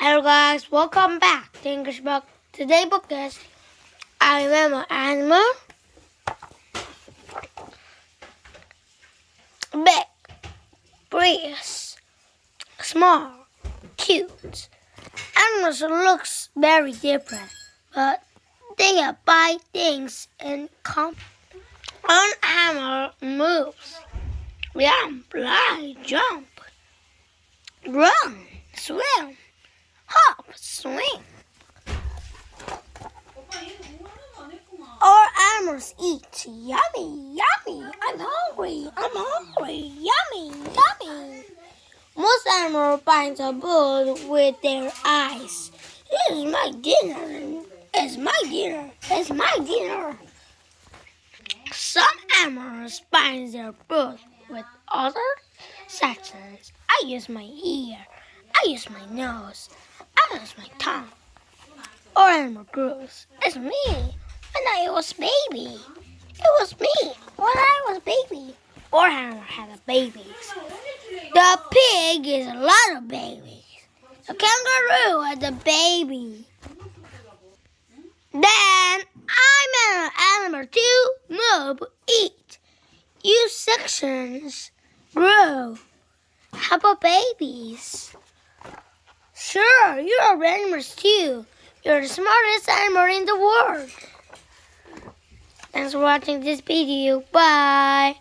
Hello guys, welcome back to English Book. Today book is I am an animal. Big, breeze, small, cute. Animals looks very different, but they buy things in common. An animal moves. Jump, fly, jump, run, swim, hop, swing. All animals eat. Yummy, yummy. I'm hungry. Yummy, yummy. Most animals find the food with their eyes. This is my dinner. It's my dinner. It's my dinner. Some animals find their food with other sections. I use my ear. I use my nose. I use my tongue. Or animal grows. It's me when I was baby. It was me when I was baby. Or animal had babies. The pig is a lot of babies. The kangaroo had a baby. Then I'm an animal to move, eat, use sections, grow, have babies. Sure, you're animals too. You're the smartest animal in the world. Thanks for watching this video. Bye.